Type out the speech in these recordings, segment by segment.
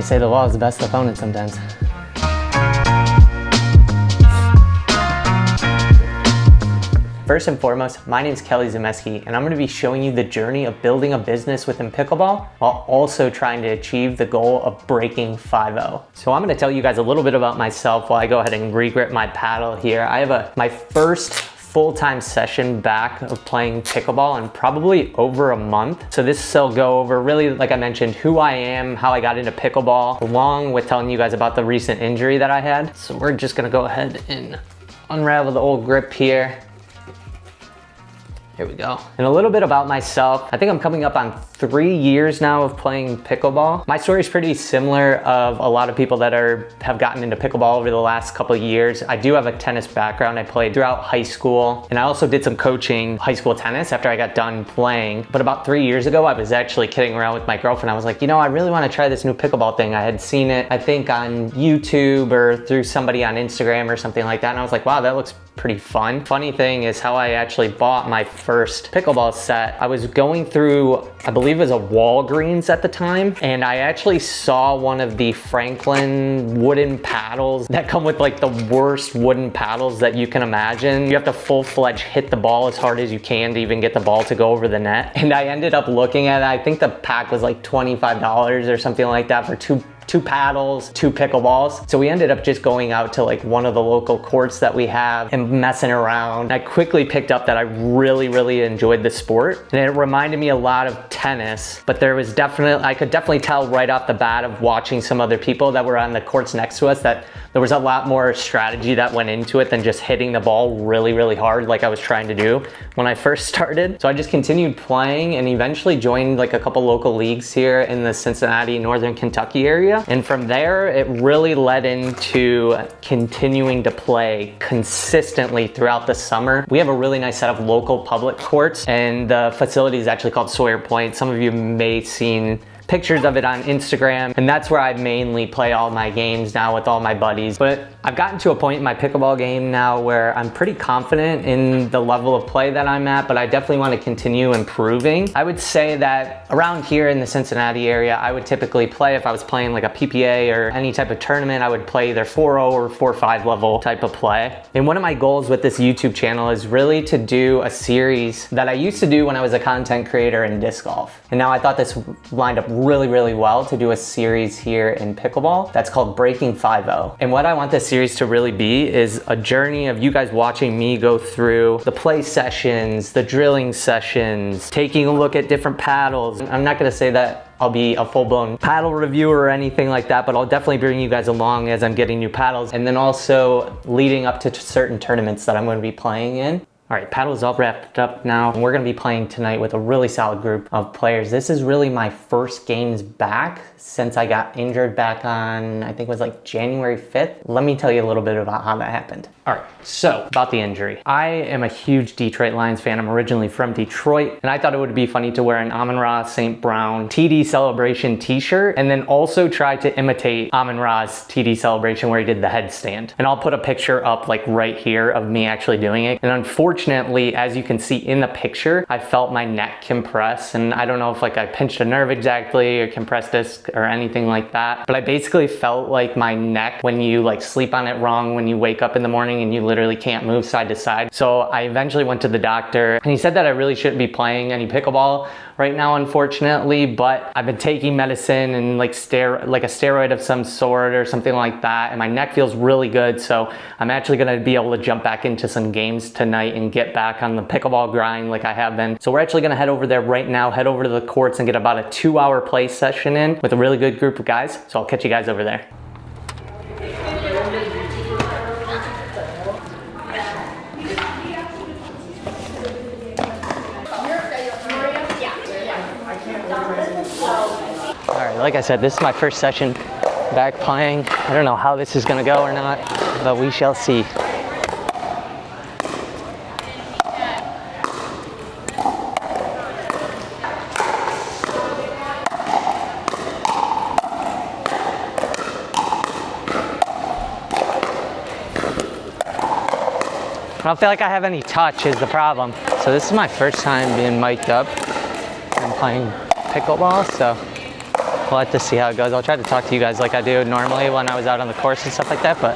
say the wall is the best opponent sometimes. First and foremost, my name is Kelly Zemeski, and I'm going to be showing you the journey of building a business within pickleball while also trying to achieve the goal of breaking 5-0. So I'm going to tell you guys a little bit about myself while I go ahead and re-grip my paddle here. I have my first full-time session back of playing pickleball in probably over a month. So this will go over really, like I mentioned, who I am, how I got into pickleball, along with telling you guys about the recent injury that I had. So we're just going to go ahead and unravel the old grip here. Here we go. And a little bit about myself. I think I'm coming up on 3 years now of playing pickleball. My story is pretty similar of a lot of people that have gotten into pickleball over the last couple of years. I do have a tennis background. I played throughout high school, and I also did some coaching high school tennis after I got done playing. But about 3 years ago, I was actually kidding around with my girlfriend. I was like, you know, I really want to try this new pickleball thing. I had seen it, I think, on YouTube or through somebody on Instagram or something like that. And I was like, wow, that looks pretty fun. Funny thing is how I actually bought my first pickleball set. I was going through, I believe it was a Walgreens at the time, and I actually saw one of the Franklin wooden paddles that come with like the worst wooden paddles that you can imagine. You have to full-fledged hit the ball as hard as you can to even get the ball to go over the net. And I ended up looking at it, I think the pack was like $25 or something like that for two paddles, 2 pickleballs. So we ended up just going out to like one of the local courts that we have and messing around. I quickly picked up that I really enjoyed the sport, and it reminded me a lot of tennis, but there was I could definitely tell right off the bat of watching some other people that were on the courts next to us that there was a lot more strategy that went into it than just hitting the ball really hard like I was trying to do when I first started. So I just continued playing and eventually joined like a couple local leagues here in the Cincinnati, Northern Kentucky area. And from there, it really led into continuing to play consistently throughout the summer. We have a really nice set of local public courts, and the facility is actually called Sawyer Point. Some of you may have seen pictures of it on Instagram, and that's where I mainly play all my games now with all my buddies. But I've gotten to a point in my pickleball game now where I'm pretty confident in the level of play that I'm at, but I definitely want to continue improving. I would say that around here in the Cincinnati area, I would typically play, if I was playing like a PPA or any type of tournament, I would play either 4.0 or 4.5 level type of play. And one of my goals with this YouTube channel is really to do a series that I used to do when I was a content creator in disc golf. And now I thought this lined up really well to do a series here in pickleball that's called Breaking 5-0. And what I want this series to really be is a journey of you guys watching me go through the play sessions, the drilling sessions, taking a look at different paddles. I'm not gonna say that I'll be a full-blown paddle reviewer or anything like that, but I'll definitely bring you guys along as I'm getting new paddles, and then also leading up to certain tournaments that I'm going to be playing in. All right, paddle's all wrapped up now, and we're gonna be playing tonight with a really solid group of players. This is really my first games back since I got injured back on, I think it was like January 5th. Let me tell you a little bit about how that happened. All right, so about the injury. I am a huge Detroit Lions fan. I'm originally from Detroit, and I thought it would be funny to wear an Amon-Ra St. Brown TD Celebration t-shirt, and then also try to imitate Amon-Ra's TD Celebration where he did the headstand. And I'll put a picture up like right here of me actually doing it. And unfortunately, as you can see in the picture, I felt my neck compress, and I don't know if like I pinched a nerve exactly or compressed disc or anything like that, but I basically felt like my neck, when you like sleep on it wrong, when you wake up in the morning and you literally can't move side to side. So I eventually went to the doctor, and he said that I really shouldn't be playing any pickleball right now, unfortunately, but I've been taking medicine and like a steroid of some sort or something like that, and my neck feels really good. So I'm actually gonna be able to jump back into some games tonight and get back on the pickleball grind like I have been. So we're actually gonna head over there right now, head over to the courts and get about a 2-hour play session in with a really good group of guys. So I'll catch you guys over there. All right, like I said, this is my first session back playing. I don't know how this is gonna go or not, but we shall see. I don't feel like I have any touch is the problem. So this is my first time being mic'd up and playing pickleball, so We'll have to see how it goes. I'll try to talk to you guys like I do normally when I was out on the course and stuff like that, but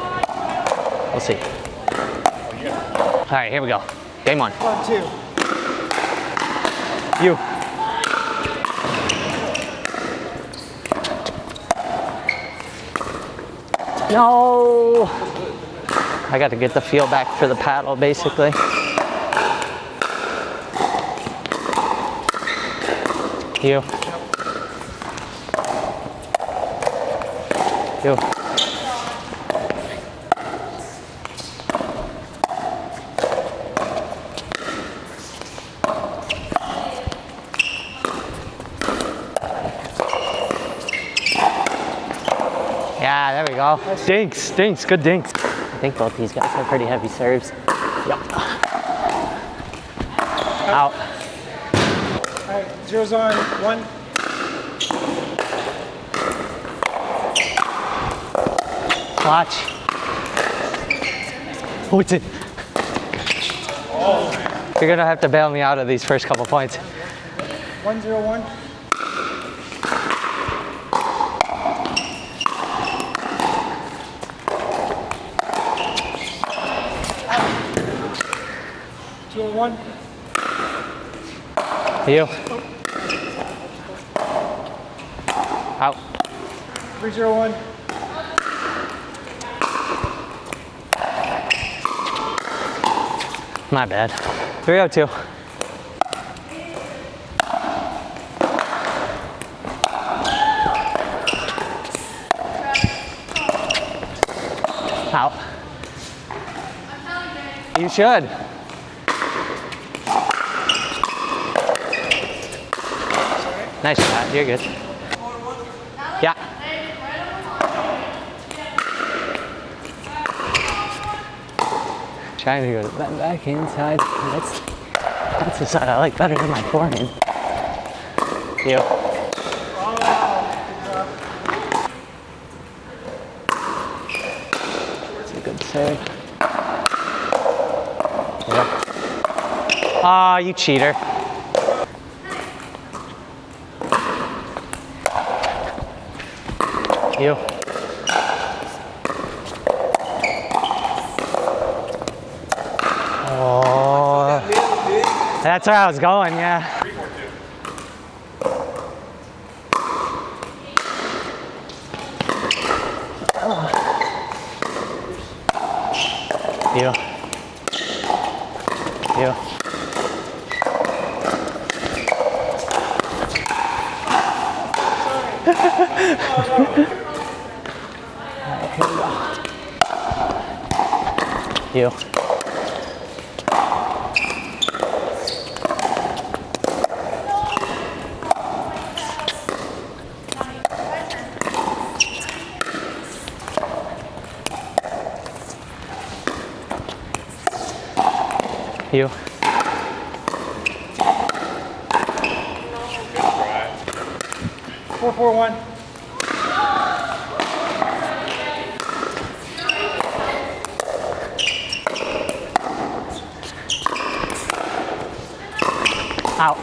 we'll see. All right, here we go. Game one. 1, 2. You. No. I got to get the feel back for the paddle, basically. You. You. Yeah, there we go. Dinks, dinks, good dinks. I think both these guys have pretty heavy serves. Yep. Out. All right, zero's on 1. Watch. Oh, it's in. You're gonna have to bail me out of these first couple points. 1, 0, 1. One. You. Out. 3, 0, 1. My bad. 302. Out. You should. Nice shot, you're good. Yeah. Trying to go back inside. That's the side I like better than my forehand. You. That's a good save. Yeah. Ah, you cheater. You. Oh, that's where I was going, yeah. You. You. Here we go. You. You. 4, 4, 1. Out.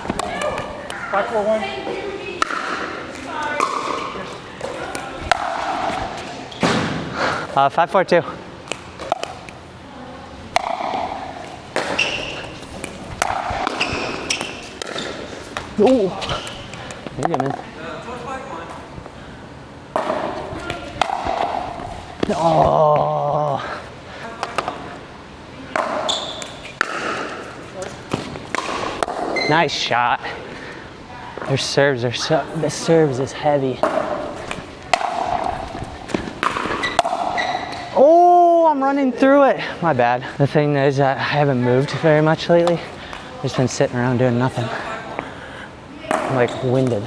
5, 4, 1. Uh, 5, 4, 2. Ooh. You're good, man. Oh. Nice shot. Their serves are so, the serves is heavy. Oh, I'm running through it. My bad. The thing is, I haven't moved very much lately. I've just been sitting around doing nothing. I'm like winded.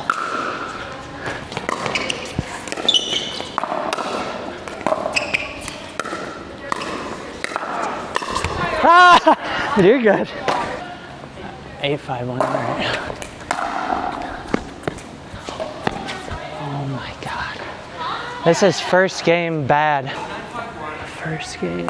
Ah, you're good. 8-5-1, all right. Oh my God. This is first game bad. First game.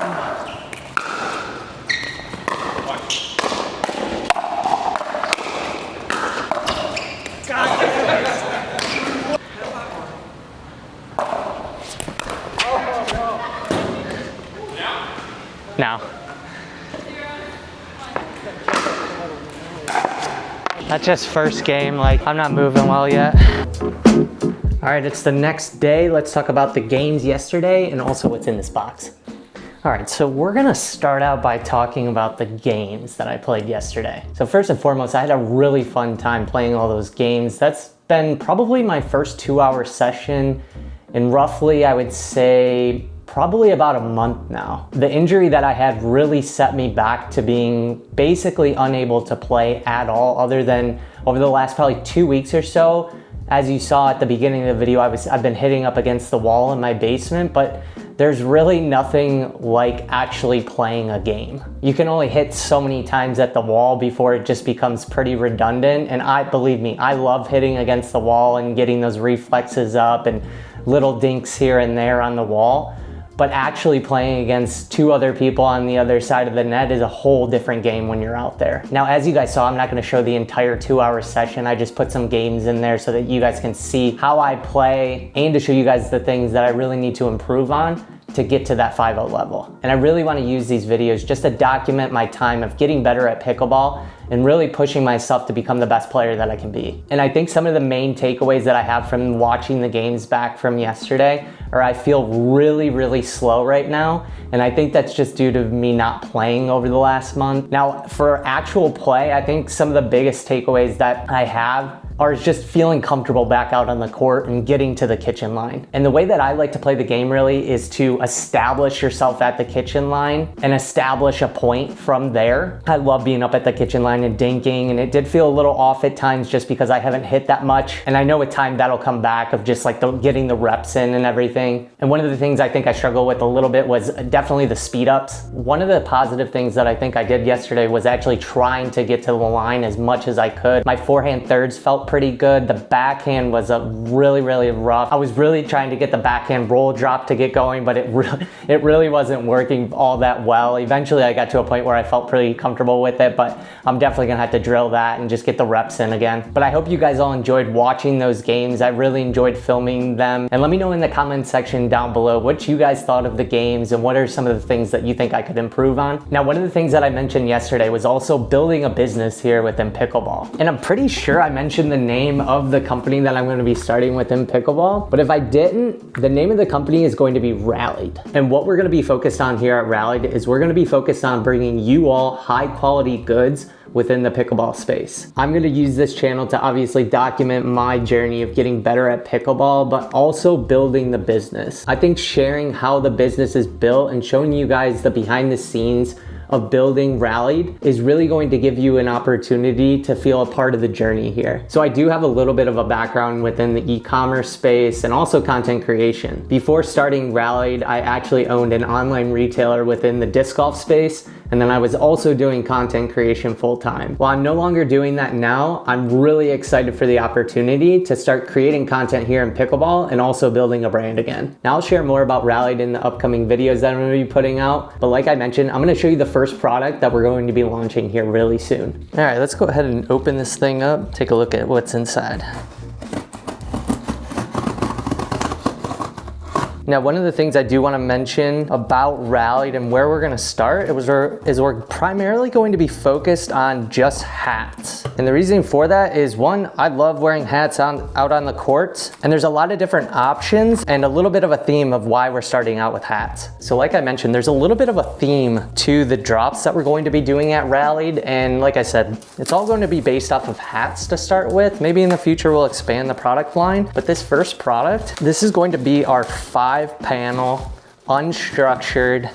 That's just first game, like I'm not moving well yet. All right, it's the next day. Let's talk about the games yesterday and also what's in this box. All right, so we're gonna start out by talking about the games that I played yesterday. So first and foremost, I had a really fun time playing all those games. That's been probably my first 2-hour session in roughly, I would say, probably about a month now. The injury that I had really set me back to being basically unable to play at all, other than over the last probably 2 weeks or so. As you saw at the beginning of the video, I've been hitting up against the wall in my basement, but there's really nothing like actually playing a game. You can only hit so many times at the wall before it just becomes pretty redundant. And believe me, I love hitting against the wall and getting those reflexes up and little dinks here and there on the wall. But actually playing against 2 other people on the other side of the net is a whole different game when you're out there. Now, as you guys saw, I'm not gonna show the entire 2-hour session. I just put some games in there so that you guys can see how I play and to show you guys the things that I really need to improve on to get to that 5-0 level. And I really wanna use these videos just to document my time of getting better at pickleball and really pushing myself to become the best player that I can be. And I think some of the main takeaways that I have from watching the games back from yesterday are I feel really, really slow right now. And I think that's just due to me not playing over the last month. Now, for actual play, I think some of the biggest takeaways that I have are just feeling comfortable back out on the court and getting to the kitchen line. And the way that I like to play the game really is to establish yourself at the kitchen line and establish a point from there. I love being up at the kitchen line and dinking, and it did feel a little off at times just because I haven't hit that much. And I know with time that'll come back of just like getting the reps in and everything. And one of the things I think I struggled with a little bit was definitely the speed ups. One of the positive things that I think I did yesterday was actually trying to get to the line as much as I could. My forehand thirds felt pretty good. The backhand was really, really rough. I was really trying to get the backhand roll drop to get going, but it really wasn't working all that well. Eventually I got to a point where I felt pretty comfortable with it, but I'm definitely gonna have to drill that and just get the reps in again. But I hope you guys all enjoyed watching those games. I really enjoyed filming them. And let me know in the comment section down below what you guys thought of the games and what are some of the things that you think I could improve on. Now, one of the things that I mentioned yesterday was also building a business here within pickleball. And I'm pretty sure I mentioned the name of the company that I'm going to be starting within pickleball. But if I didn't, the name of the company is going to be Rallied. And what we're going to be focused on here at Rallied is we're going to be focused on bringing you all high quality goods within the pickleball space. I'm going to use this channel to obviously document my journey of getting better at pickleball, but also building the business. I think sharing how the business is built and showing you guys the behind the scenes of building Rallied is really going to give you an opportunity to feel a part of the journey here. So I do have a little bit of a background within the e-commerce space and also content creation. Before starting Rallied, I actually owned an online retailer within the disc golf space, and then I was also doing content creation full time. While I'm no longer doing that now, I'm really excited for the opportunity to start creating content here in pickleball and also building a brand again. Now I'll share more about Rallied in the upcoming videos that I'm going to be putting out, but like I mentioned, I'm going to show you the first product that we're going to be launching here really soon. All right, let's go ahead and open this thing up, take a look at what's inside. Now, one of the things I do want to mention about Rallied and where we're going to start is we're primarily going to be focused on just hats. And the reason for that is, one, I love wearing hats out on the courts, and there's a lot of different options and a little bit of a theme of why we're starting out with hats. So like I mentioned, there's a little bit of a theme to the drops that we're going to be doing at Rallied. And like I said, it's all going to be based off of hats to start with. Maybe in the future we'll expand the product line, but this first product, this is going to be our 5-panel, unstructured,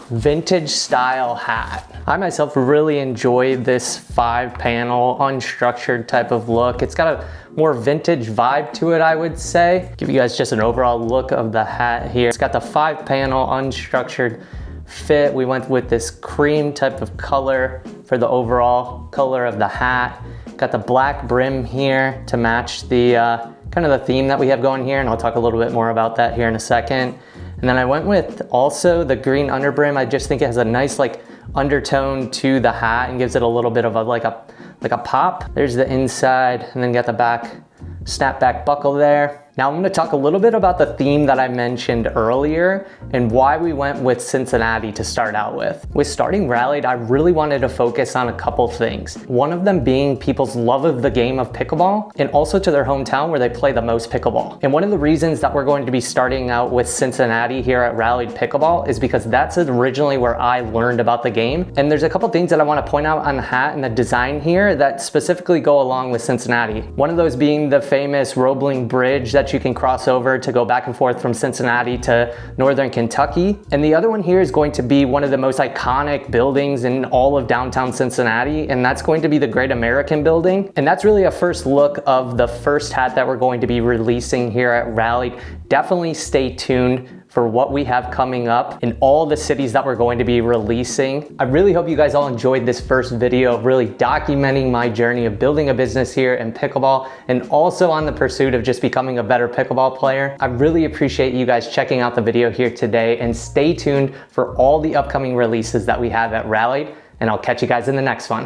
vintage style hat. I myself really enjoy this 5-panel, unstructured type of look. It's got a more vintage vibe to it, I would say. Give you guys just an overall look of the hat here. It's got the 5-panel, unstructured fit. We went with this cream type of color for the overall color of the hat. Got the black brim here to match the kind of the theme that we have going here, and I'll talk a little bit more about that here in a second. And then I went with also the green underbrim. I just think it has a nice like undertone to the hat and gives it a little bit of a like a pop. There's the inside, and then got the back snapback buckle there. Now I'm going to talk a little bit about the theme that I mentioned earlier and why we went with Cincinnati to start out with. With starting Rallied, I really wanted to focus on a couple things. One of them being people's love of the game of pickleball and also to their hometown where they play the most pickleball. And one of the reasons that we're going to be starting out with Cincinnati here at Rallied Pickleball is because that's originally where I learned about the game. And there's a couple things that I want to point out on the hat and the design here that specifically go along with Cincinnati. One of those being the famous Roebling Bridge that you can cross over to go back and forth from Cincinnati to northern Kentucky. And the other one here is going to be one of the most iconic buildings in all of downtown Cincinnati, and that's going to be the Great American Building. And that's really a first look of the first hat that we're going to be releasing here at Rallied. Definitely stay tuned for what we have coming up in all the cities that we're going to be releasing. I really hope you guys all enjoyed this first video of really documenting my journey of building a business here in pickleball and also on the pursuit of just becoming a better pickleball player. I really appreciate you guys checking out the video here today, and stay tuned for all the upcoming releases that we have at Rallied, and I'll catch you guys in the next one.